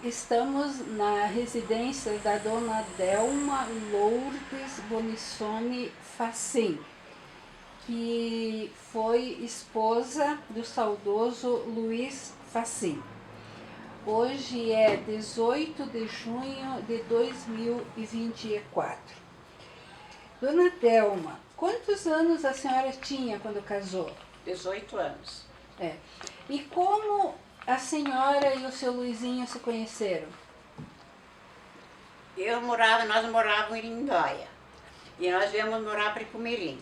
Estamos na residência da dona Delma Lourdes Bonissoni Facim, que foi esposa do saudoso Luiz Facim. Hoje é 18 de junho de 2024. Dona Delma, quantos anos a senhora tinha quando casou? 18 anos. E como a senhora e o seu Luizinho se conheceram? Nós morávamos em Lindóia. E nós viemos morar para Ipumirim.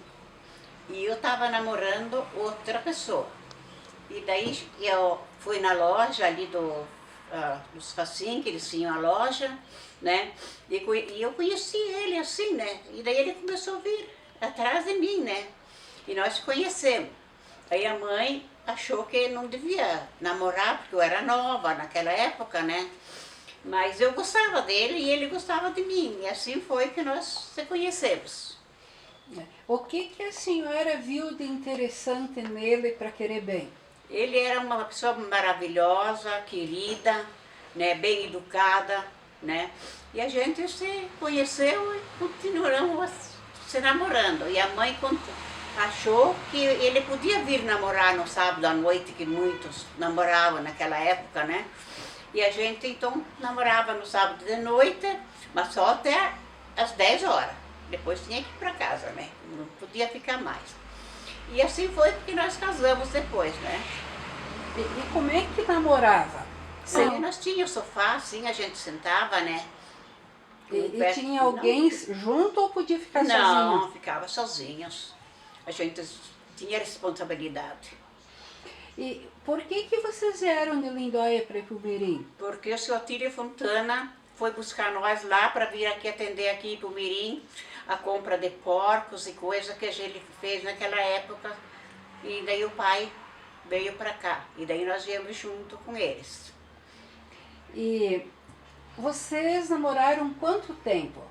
E eu estava namorando outra pessoa. E daí eu fui na loja ali dos Facim, que eles tinham a loja, né? E eu conheci ele assim, né? E daí ele começou a vir atrás de mim, né? E nós conhecemos. Aí a mãe achou que não devia namorar, porque eu era nova naquela época, né? Mas eu gostava dele e ele gostava de mim. E assim foi que nós se conhecemos. O que a senhora viu de interessante nele para querer bem? Ele era uma pessoa maravilhosa, querida, né? Bem educada, né? E a gente se conheceu e continuamos se namorando. E a mãe achou que ele podia vir namorar no sábado à noite, que muitos namoravam naquela época, né? E a gente então namorava no sábado de noite, mas só até às 10 horas. Depois tinha que ir para casa, né? Não podia ficar mais. E assim foi que nós casamos depois, né? E como é que namorava? Sim, nós tínhamos sofá, assim, a gente sentava, né? E tinha alguém junto ou podia ficar sozinho? Não, ficava sozinhos. A gente tinha responsabilidade. E por que vocês vieram de Lindóia para Ipumirim? Porque o senhor Tílio Fontana foi buscar nós lá para vir aqui atender aqui em Ipumirim, a compra de porcos e coisa que a gente fez naquela época. E daí o pai veio para cá. E daí nós viemos junto com eles. E vocês namoraram quanto tempo?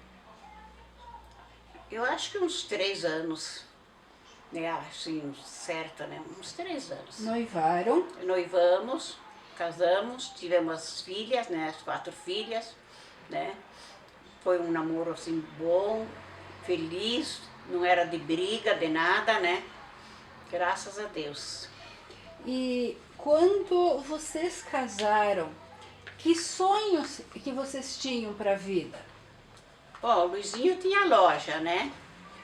Eu acho que uns 3 anos. Né, assim, certo, né? Uns 3 anos. Noivaram? Noivamos, casamos, tivemos as filhas, né? As 4 filhas, né? Foi um namoro assim bom, feliz, não era de briga, de nada, né? Graças a Deus. E quando vocês casaram, que sonhos que vocês tinham para a vida? Bom, o Luizinho tinha loja, né?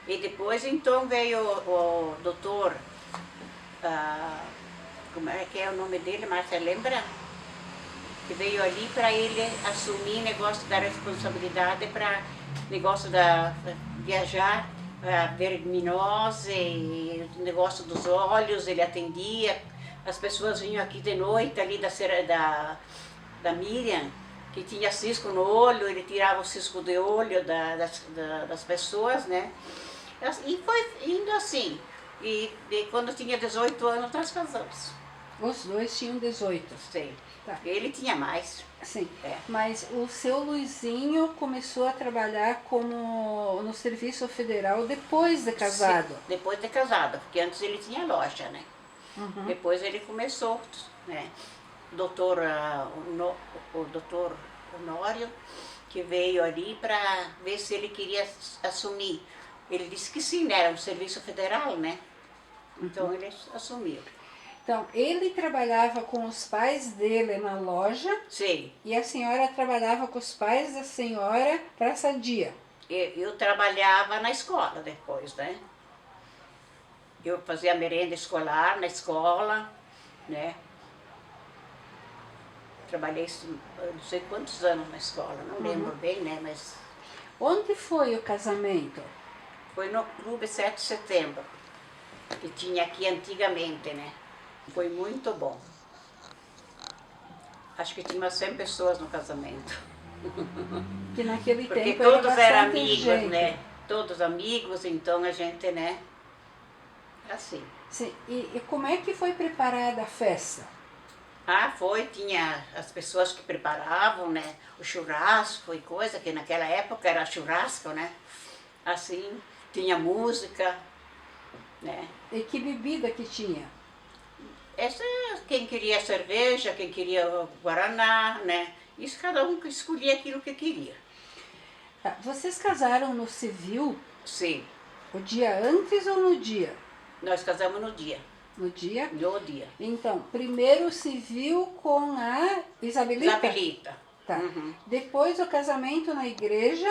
E depois então veio o doutor, como é que é o nome dele, Márcia, lembra? Que veio ali para ele assumir negócio da responsabilidade para negócio da viajar, verminose, negócio dos olhos, ele atendia. As pessoas vinham aqui de noite ali da Miriam, que tinha cisco no olho, ele tirava o cisco de olho das pessoas, né? E foi indo assim. E quando tinha 18 anos, nós casamos. Os dois tinham 18. Sim. Tá. Ele tinha mais. Sim. É. Mas o seu Luizinho começou a trabalhar como no Serviço Federal depois de casado? Sim, depois de casado, porque antes ele tinha loja, né? Uhum. Depois ele começou, né? O doutor Honório, que veio ali para ver se ele queria assumir. Ele disse que sim, né? Era um serviço federal, né? Então ele assumiu. Então, ele trabalhava com os pais dele na loja. Sim. E a senhora trabalhava com os pais da senhora para Sadia. Eu trabalhava na escola depois, né? Eu fazia merenda escolar na escola, né? Trabalhei não sei quantos anos na escola, não lembro bem, né? Mas Onde foi o casamento? foi no Clube 7 de Setembro, que tinha aqui antigamente, né? Foi muito bom. Acho que tinha umas 100 pessoas no casamento. Que naquele Porque tempo todos era eram bastante amigos, gente. né? Todos amigos, então a gente, né? Assim. Sim. E como é que foi preparada a festa? Tinha as pessoas que preparavam, né? O churrasco e coisa, que naquela época era churrasco, né? Assim, tinha música, né? E que bebida que tinha? Quem queria cerveja, quem queria guaraná, né? Isso cada um que escolhia aquilo que queria. Tá. Vocês casaram no civil Sim, o dia antes ou no dia? nós casamos no dia. No dia? No dia. Então, primeiro o civil com a Isabelita? Isabelita. Tá. Uhum. Depois o casamento na igreja,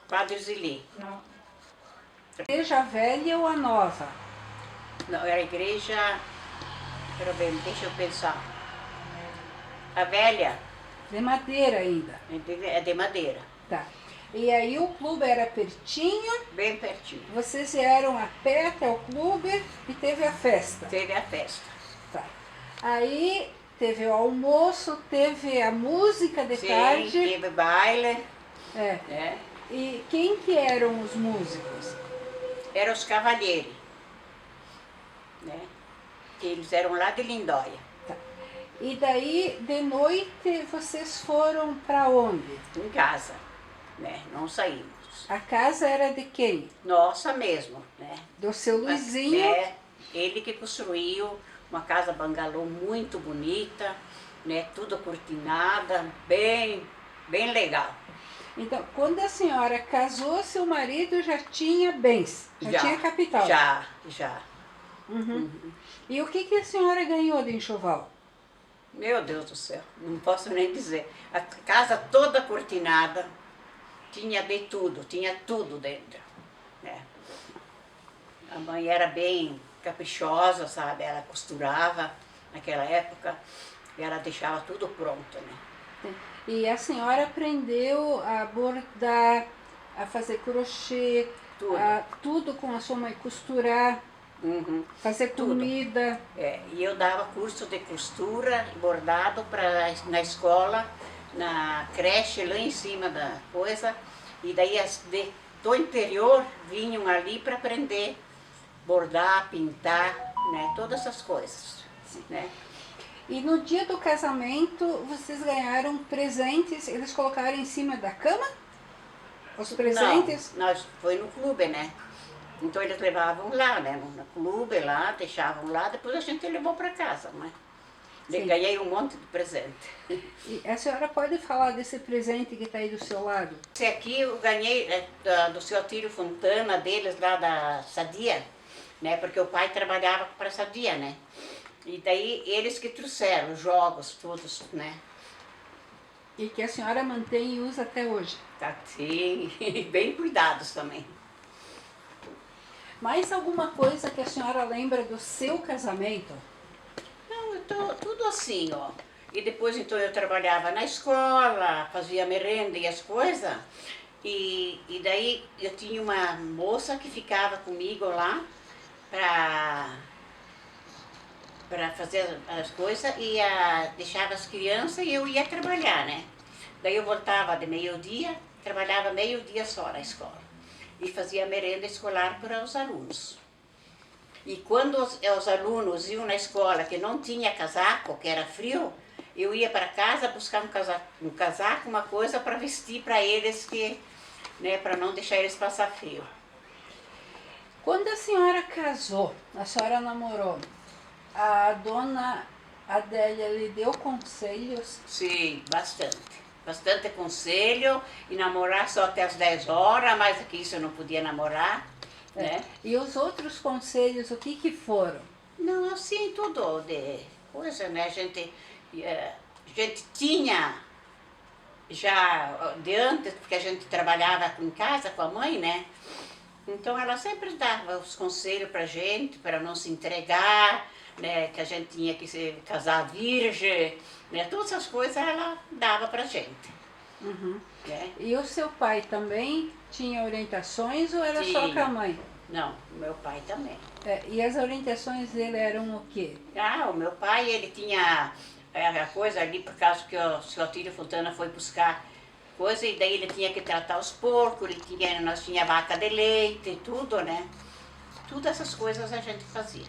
Padre Zili. igreja velha ou a nova? Não, era a igreja. Pera bem, deixa eu pensar. A velha De madeira ainda. é de madeira, Tá. E aí o clube era pertinho, bem pertinho. vocês vieram a pé até o clube e teve a festa. Teve a festa. Tá. Aí teve o almoço, teve a música de Sim, tarde. teve baile, É. né? E quem que eram os músicos? Eram os cavalheiros, né? Que eles eram lá de Lindóia, Tá. E daí, de noite, vocês foram para onde? em casa, né? Não saímos. A casa era de quem? Nossa mesmo, né? Do seu Luizinho. É, ele que construiu uma casa bangalô muito bonita, né? Tudo cortinada, bem legal. Então, quando a senhora casou, seu marido já tinha bens, já tinha capital. Já. Uhum. E o que a senhora ganhou de enxoval? Meu Deus do céu, não posso nem dizer. A casa toda cortinada, tinha tudo dentro, né? A mãe era bem caprichosa, sabe? Ela costurava naquela época e ela deixava tudo pronto, né? E a senhora aprendeu a bordar, a fazer crochê, Tudo. tudo com a sua mãe, costurar, Uhum. fazer Tudo. comida. É, e eu dava curso de costura e bordado na escola, na creche lá em cima da coisa, e daí do interior vinham ali para aprender bordar, pintar, né, todas essas coisas, né? E no dia do casamento, vocês ganharam presentes, eles colocaram em cima da cama? Os presentes? Não, nós foi no clube, né? Então eles levavam lá, né? No clube lá, deixavam lá, depois a gente levou para casa, né? Sim. Ganhei um monte de presente. E a senhora pode falar desse presente que está aí do seu lado? Esse aqui eu ganhei do seu Atílio Fontana, deles lá da Sadia, né? Porque o pai trabalhava para a Sadia, né? E daí eles que trouxeram os jogos, todos, né? E que a senhora mantém e usa até hoje. Tá, sim, bem cuidados também. Mais alguma coisa que a senhora lembra do seu casamento? Não, tudo assim, ó. E depois então eu trabalhava na escola, fazia merenda e as coisas. E daí eu tinha uma moça que ficava comigo lá para fazer as coisas e deixava as crianças e eu ia trabalhar, né? Daí eu voltava de meio-dia, trabalhava meio-dia só na escola e fazia merenda escolar para os alunos. E quando os alunos iam na escola que não tinha casaco, que era frio, eu ia para casa buscar um casaco, uma coisa para vestir para eles, né, para não deixar eles passar frio. Quando a senhora casou, a senhora namorou, a dona Adélia lhe deu conselhos? Sim, bastante. Bastante conselho, e namorar só até as 10 horas, mais do que isso eu não podia namorar, né? E os outros conselhos, o que foram? Não, assim, tudo de coisa, né? A gente tinha já de antes, porque a gente trabalhava em casa com a mãe, né? Então ela sempre dava os conselhos pra gente, para não se entregar, né? Que a gente tinha que se casar virgem, né? Todas essas coisas ela dava pra gente. Uhum. Né? E o seu pai também tinha orientações ou era só Tinha. com a mãe? Não, meu pai também. E as orientações dele eram o quê? O meu pai, ele tinha a coisa ali, por causa que o seu Atílio Fontana foi buscar coisa, e daí ele tinha que tratar os porcos, nós tinha vaca de leite, tudo, né? Tudo essas coisas a gente fazia.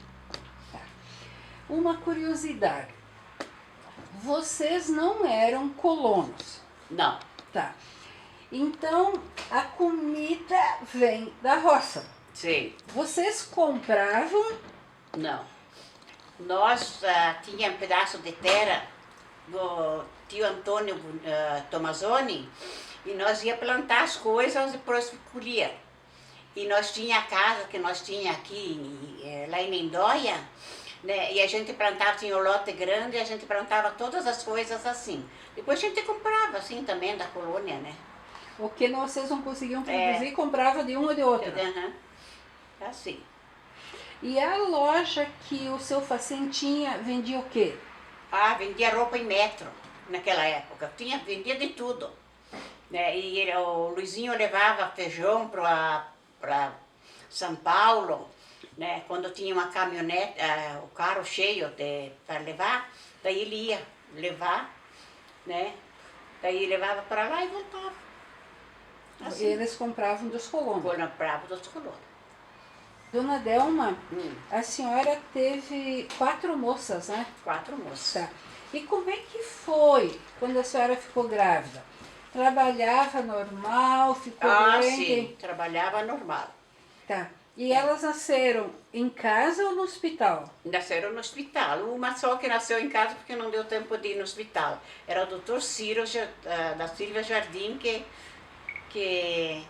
Uma curiosidade. Vocês não eram colonos, Não, tá? Então, a comida vem da roça. sim, Vocês compravam? não. Nós tinha um pedaço de terra do tio Antônio Tomazoni, e nós ia plantar as coisas e depois colhia. E nós tinha a casa que nós tinha aqui, lá em Lindóia, né? E a gente plantava, tinha um lote grande, e a gente plantava todas as coisas assim. Depois a gente comprava assim também da colônia, né? O que vocês não conseguiam produzir, comprava de um ou de outro. Uhum. Assim. E a loja que o seu Facim tinha, vendia o quê? Ah, vendia roupa em metro naquela época. Vendia de tudo. Né? E o Luizinho levava feijão para São Paulo, né? Quando tinha uma caminhonete, o carro cheio para levar, daí ele ia levar, né? Daí levava para lá e voltava. Assim. Eles compravam dos colonos. Compravam dos colonos. Dona Delma, a senhora teve 4 moças, né? 4 moças. Tá. E como é que foi quando a senhora ficou grávida? Trabalhava normal, ficou doente? Sim, trabalhava normal. Tá. E elas nasceram em casa ou no hospital? Nasceram no hospital. Uma só que nasceu em casa porque não deu tempo de ir no hospital. Era o doutor Ciro da Silva Jardim, que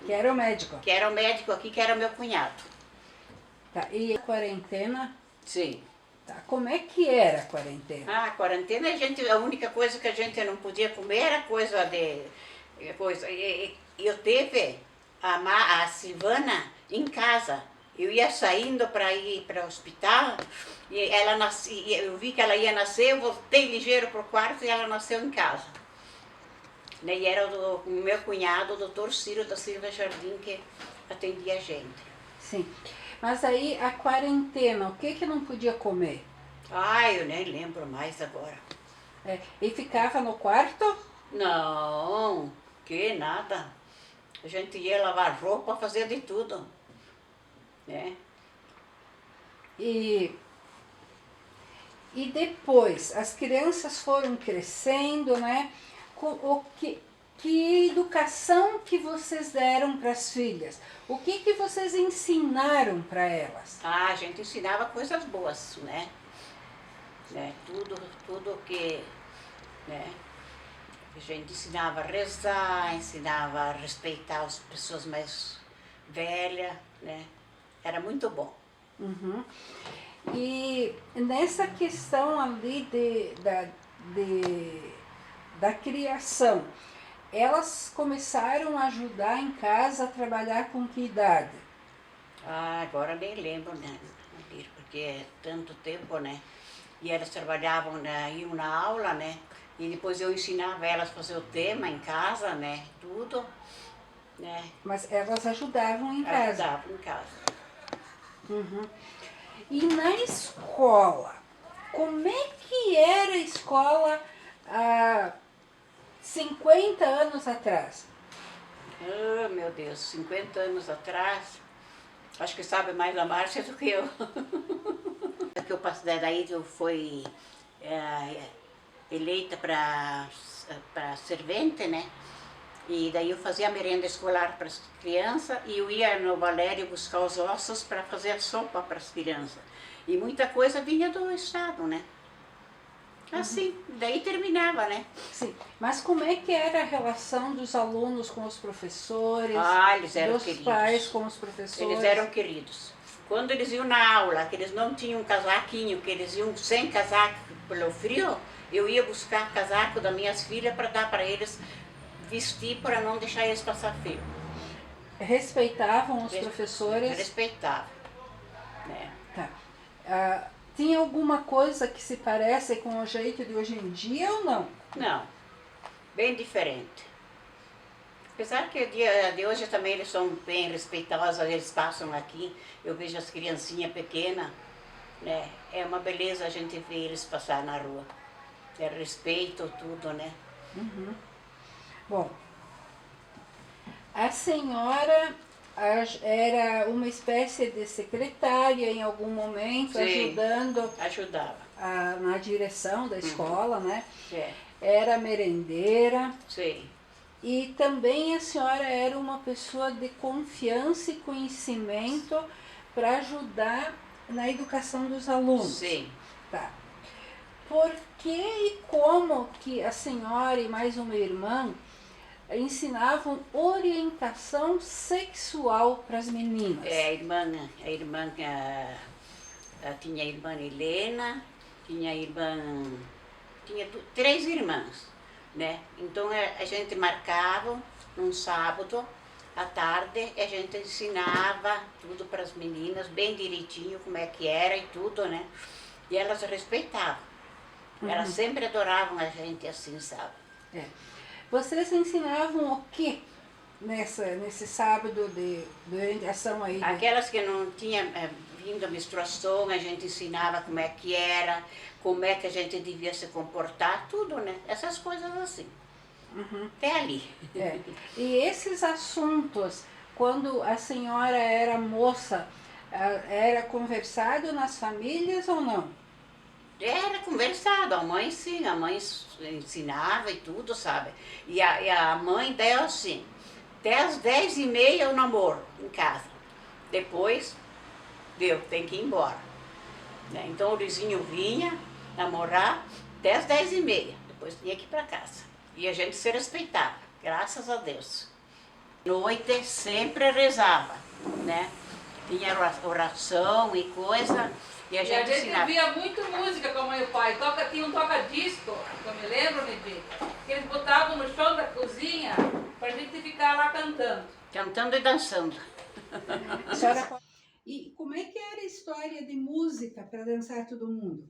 era o médico. Que era o médico aqui, que era meu cunhado. Tá. E a quarentena? Sim. Tá. Como é que era a quarentena? A quarentena, a única coisa que a gente não podia comer era coisa de... Eu teve a Silvana em casa. Eu ia saindo para ir para o hospital e eu vi que ela ia nascer, eu voltei ligeiro para o quarto e ela nasceu em casa. E era o meu cunhado, o doutor Ciro da Silva Jardim, que atendia a gente. Sim. Mas aí a quarentena, o que não podia comer? Eu nem lembro mais agora. E ficava no quarto? Não, que nada. A gente ia lavar roupa, fazer de tudo. Né? E depois, as crianças foram crescendo, né? Que educação que vocês deram para as filhas? O que vocês ensinaram para elas? A gente ensinava coisas boas, né? Tudo que... Né? A gente ensinava a rezar, ensinava a respeitar as pessoas mais velhas, né? Era muito bom. Uhum. E nessa questão ali da criação, elas começaram a ajudar em casa a trabalhar com que idade? Agora nem lembro, né? Porque é tanto tempo, né? E elas trabalhavam, iam na aula, né? E depois eu ensinava elas a fazer o tema em casa, né? Tudo, né? Mas elas ajudavam em casa? Ajudavam em casa. Uhum. E na escola, como é que era a escola há 50 anos atrás? Meu Deus, 50 anos atrás, acho que sabe mais a Márcia do que eu. Daí eu fui eleita para servente, né? E daí eu fazia a merenda escolar para as crianças e eu ia no Valério buscar os ossos para fazer a sopa para as crianças. E muita coisa vinha do estado, né? Assim, daí terminava, né? Sim, mas como é que era a relação dos alunos com os professores, eles eram dos queridos. pais com os professores? Eles eram queridos. Quando eles iam na aula, que eles não tinham casaquinho, que eles iam sem casaco pelo frio, eu ia buscar casaco das minhas filhas para dar para eles vestir, para não deixar eles passar frio. Respeitavam os professores? Respeitavam. Né? Tá. Tinha alguma coisa que se parece com o jeito de hoje em dia ou não? Não, bem diferente. Apesar que o dia de hoje também eles são bem respeitosos, eles passam aqui, eu vejo as criancinhas pequenas, né? É uma beleza a gente ver eles passar na rua. É respeito, tudo, né? Uhum. Bom, a senhora era uma espécie de secretária em algum momento, Sim, ajudando ajudava. Na direção da escola, né? É. Era merendeira. Sim. E também a senhora era uma pessoa de confiança e conhecimento para ajudar na educação dos alunos. Sim. Tá. por que e como que a senhora e mais uma irmã ensinavam orientação sexual para as meninas? Tinha a irmã Helena, tinha a irmã, três irmãs, né? Então a gente marcava num sábado à tarde, a gente ensinava tudo para as meninas, bem direitinho como é que era e tudo, né? E elas respeitavam. Elas sempre adoravam a gente assim, sabe? É. Vocês ensinavam o que nesse sábado de orientação aí? Aquelas que não tinham vindo a menstruação, a gente ensinava como é que era, como é que a gente devia se comportar, tudo, né? Essas coisas assim. Até ali. É. E esses assuntos, quando a senhora era moça, era conversado nas famílias ou não? Era conversado, a mãe sim, a mãe ensinava e tudo, sabe? E a mãe dela assim, até as 10h30 eu namoro em casa. Depois, tem que ir embora. Né? Então o Luizinho vinha namorar até as 10h30, depois tinha que ir para casa. E a gente se respeitava, graças a Deus. Noite sempre rezava, né? Tinha oração e coisa. E a gente ouvia muito música com a mãe e o pai. Tinha um toca-disco, que eu me lembro, Nedita, que eles botavam no chão da cozinha para a gente ficar lá cantando. Cantando e dançando. E como é que era a história de música para dançar todo mundo?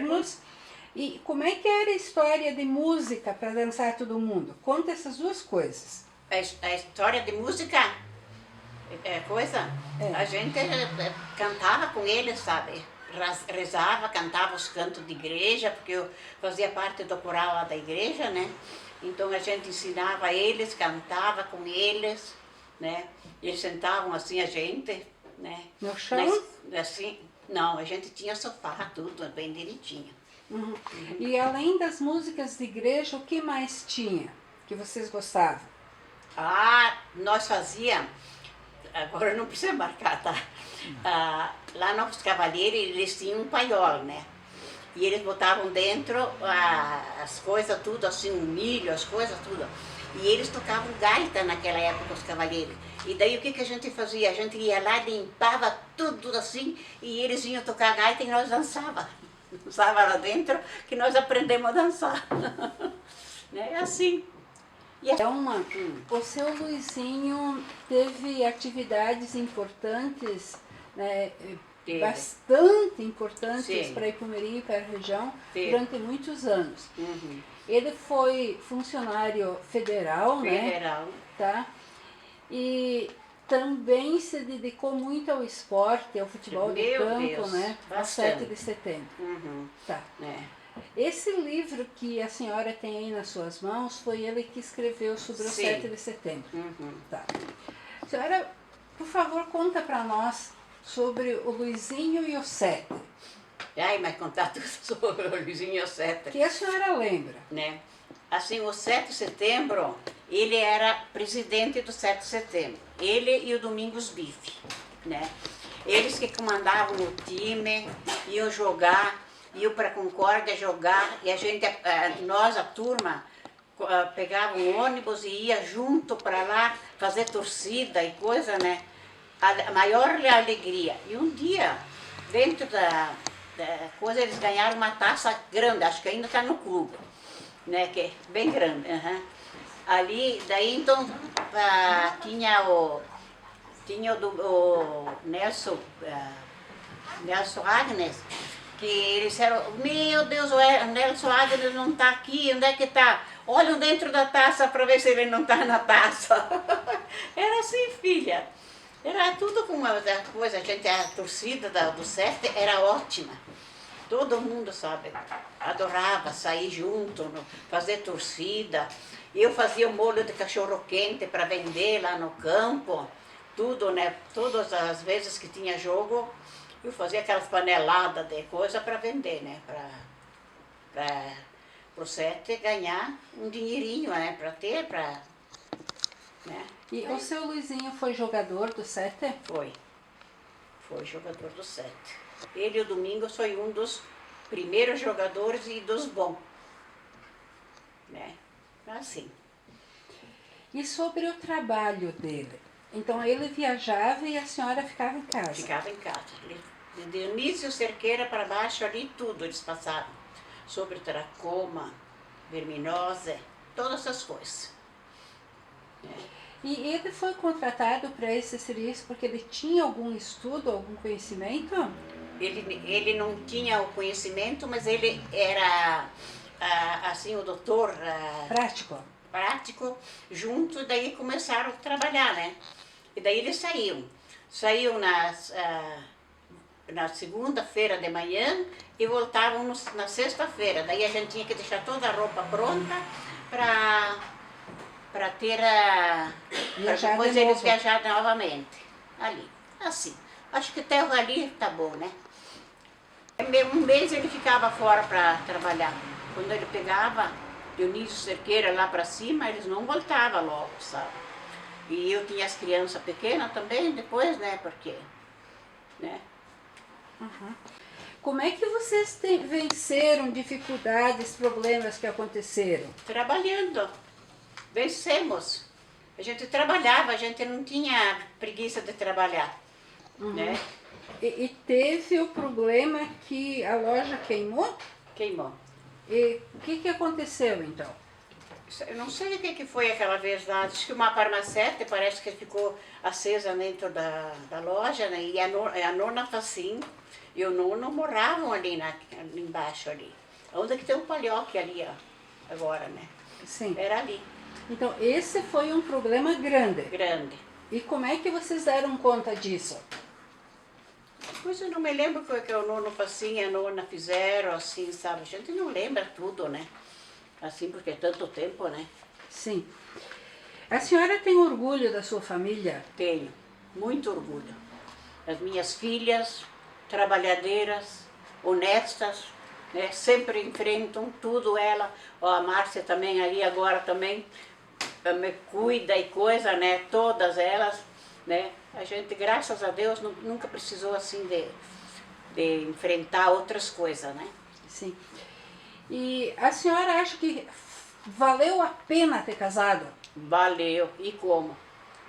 E como é que era a história de música para dançar todo mundo? Conta essas duas coisas. A história de música, a gente cantava com eles, sabe? Rezava, cantava os cantos de igreja, porque eu fazia parte do coral lá da igreja, né? Então a gente ensinava eles, cantava com eles, né? Eles sentavam assim a gente, né? No chão? Assim, não, a gente tinha sofá, tudo bem direitinho. E além das músicas de igreja, o que mais tinha que vocês gostavam? Nós fazíamos, agora não precisa marcar, tá? Lá nos Cavalheiros eles tinham um paiol, né? E eles botavam dentro as coisas tudo, assim, o milho, as coisas tudo. E eles tocavam gaita naquela época, os Cavalheiros. E daí o que a gente fazia? A gente ia lá, limpava tudo assim, e eles iam tocar gaita e nós dançava. Dançava lá dentro, que nós aprendemos a dançar. É assim. O seu Luizinho teve atuidades importantes, né, bastante importantes para Ipumirim e para a região durante muitos anos. Ele foi funcionário federal, né? Tá? E também se dedicou muito ao esporte, ao futebol de campo, né? Ao 7 de setembro. Tá. Esse livro que a senhora tem aí nas suas mãos, foi ele que escreveu sobre o 7 de setembro. Tá. Senhora, por favor, conta para nós sobre o Luizinho e o 7. Mas contar tudo sobre o Luizinho e o 7. Que a senhora lembra? Né? Assim, o 7 de setembro, ele era presidente do 7 de setembro. Ele e o Domingos Bife, né? Eles que comandavam o time, iam jogar, iam para a Concórdia jogar, e nós, a turma, pegava um ônibus e ia junto para lá fazer torcida e coisa, né? A maior alegria. E um dia, dentro da coisa, eles ganharam uma taça grande, acho que ainda está no clube, né? Que é bem grande. Ali, daí então, tinha o Nelson Agnes, que eles disseram, meu Deus, o Nelson Agnes não está aqui, onde é que está? Olham dentro da taça para ver se ele não está na taça. Era assim, filha. Era tudo com uma coisa, a torcida do 7 era ótima. Todo mundo, sabe, adorava sair junto, fazer torcida. Eu fazia o molho de cachorro-quente para vender lá no campo, tudo, né? Todas as vezes que tinha jogo, eu fazia aquelas paneladas de coisa para vender, né? Para o 7 ganhar um dinheirinho, né? Né? E o seu Luizinho foi jogador do 7? Foi jogador do 7. Ele e o Domingos foi um dos primeiros jogadores e dos bons. Né? Assim. E sobre o trabalho dele? Então ele viajava e a senhora ficava em casa? Ficava em casa. De início Cerqueira para baixo ali tudo eles passaram. Sobre tracoma, verminose, todas essas coisas. E ele foi contratado para esse serviço porque ele tinha algum estudo, algum conhecimento? Ele não tinha o conhecimento, mas ele era assim o doutor prático junto, daí começaram a trabalhar, né? E daí eles saíam na segunda-feira de manhã e voltavam na sexta-feira. Daí a gente tinha que deixar toda a roupa pronta para ter depois eles viajarem novamente ali, assim. Acho que até ali tá bom, né? Um mês ele ficava fora para trabalhar. Quando ele pegava Dionísio Cerqueira lá para cima, eles não voltavam logo, sabe? E eu tinha as crianças pequenas também depois, né? Porque, né? Uhum. Como é que vocês venceram dificuldades, problemas que aconteceram? Trabalhando. Vencemos. A gente trabalhava, a gente não tinha preguiça de trabalhar. Né? E teve o problema que a loja queimou? Queimou. E o que aconteceu então? Eu não sei o que foi aquela vez lá. Acho que uma farmacêutica parece que ficou acesa dentro da loja, né? E a nona Facim e o nono moravam ali embaixo ali. Onde que tem um palhoque ali, ó, agora, né? Sim. Era ali. Então esse foi um problema grande. Grande. E como é que vocês deram conta disso? Pois eu não me lembro o que o nono Facim e a nona fizeram, assim, sabe? A gente não lembra tudo, né? Assim, porque é tanto tempo, né? Sim. A senhora tem orgulho da sua família? Tenho, muito orgulho. As minhas filhas, trabalhadeiras, honestas, né? Sempre enfrentam tudo ela. Ó, a Márcia também ali agora também me cuida e coisa, né? Todas elas, né? A gente, graças a Deus, nunca precisou assim de enfrentar outras coisas, né? Sim. E a senhora acha que valeu a pena ter casado? Valeu. E como?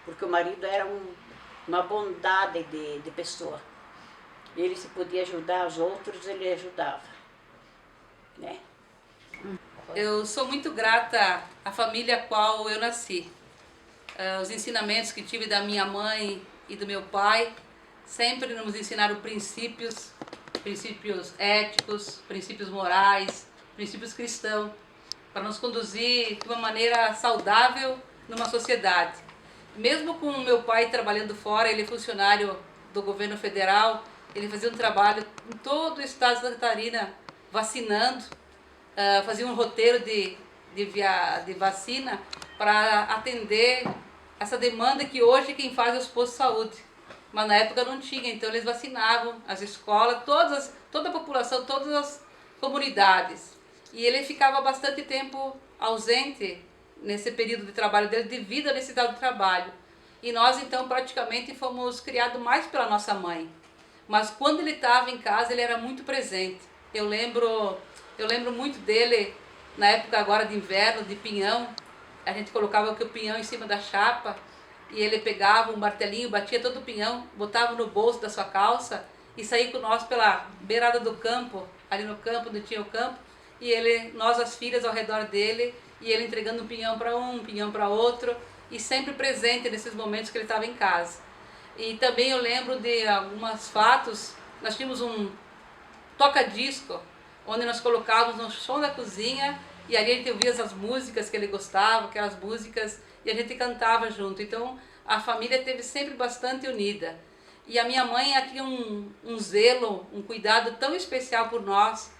Porque o marido era uma bondade de pessoa. Ele, se podia ajudar os outros, ele ajudava. Né? Eu sou muito grata à família a qual eu nasci. Os ensinamentos que tive da minha mãe e do meu pai sempre nos ensinaram princípios éticos, princípios morais, princípios cristãos, para nos conduzir de uma maneira saudável numa sociedade. Mesmo com o meu pai trabalhando fora, ele é funcionário do governo federal, ele fazia um trabalho em todo o estado de Santa Catarina, vacinando, fazia um roteiro de vacina para atender essa demanda que hoje quem faz é os postos de saúde. Mas na época não tinha, então eles vacinavam as escolas, toda a população, todas as comunidades. E ele ficava bastante tempo ausente nesse período de trabalho dele devido à necessidade do trabalho. E nós então praticamente fomos criados mais pela nossa mãe. Mas quando ele estava em casa, ele era muito presente. Eu lembro muito dele na época agora de inverno, de pinhão. A gente colocava o pinhão em cima da chapa e ele pegava um martelinho, batia todo o pinhão, botava no bolso da sua calça e saía com nós pela beirada do campo, ali no campo, onde tinha o campo, e nós as filhas ao redor dele, e ele entregando um pinhão para um pinhão para outro, e sempre presente nesses momentos que ele estava em casa. E também eu lembro de alguns fatos. Nós tínhamos um toca-disco, onde nós colocávamos no chão da cozinha, e ali a gente ouvia as músicas que ele gostava, aquelas músicas, e a gente cantava junto. Então a família esteve sempre bastante unida. E a minha mãe tinha um zelo, um cuidado tão especial por nós,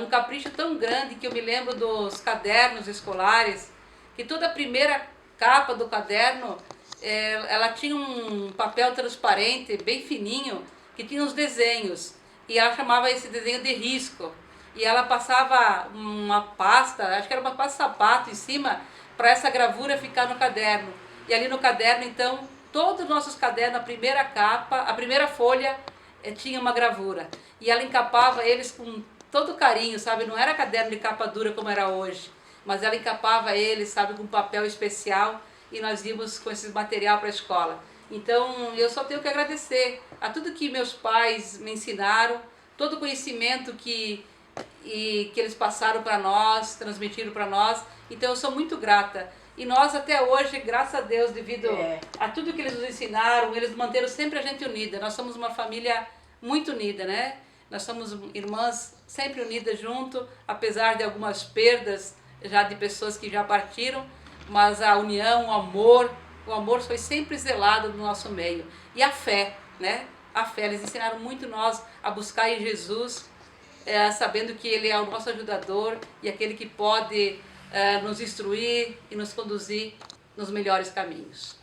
um capricho tão grande, que eu me lembro dos cadernos escolares, que toda a primeira capa do caderno, ela tinha um papel transparente, bem fininho, que tinha os desenhos, e ela chamava esse desenho de risco. E ela passava uma pasta, acho que era uma pasta sapato em cima, para essa gravura ficar no caderno. E ali no caderno, então, todos os nossos cadernos, a primeira capa, a primeira folha, tinha uma gravura. E ela encapava eles com todo carinho, sabe? Não era caderno de capa dura como era hoje, mas ela encapava ele, sabe, com papel especial, e nós íamos com esse material para a escola. Então eu só tenho que agradecer a tudo que meus pais me ensinaram, todo o conhecimento que eles passaram para nós, transmitiram para nós. Então eu sou muito grata. E nós até hoje, graças a Deus, devido a tudo que eles nos ensinaram, eles manteram sempre a gente unida. Nós somos uma família muito unida, né? Nós somos irmãs sempre unidas junto, apesar de algumas perdas já de pessoas que já partiram, mas a união, o amor foi sempre zelado no nosso meio. E a fé, né? A fé, eles ensinaram muito nós a buscar em Jesus, sabendo que Ele é o nosso ajudador e aquele que pode nos instruir e nos conduzir nos melhores caminhos.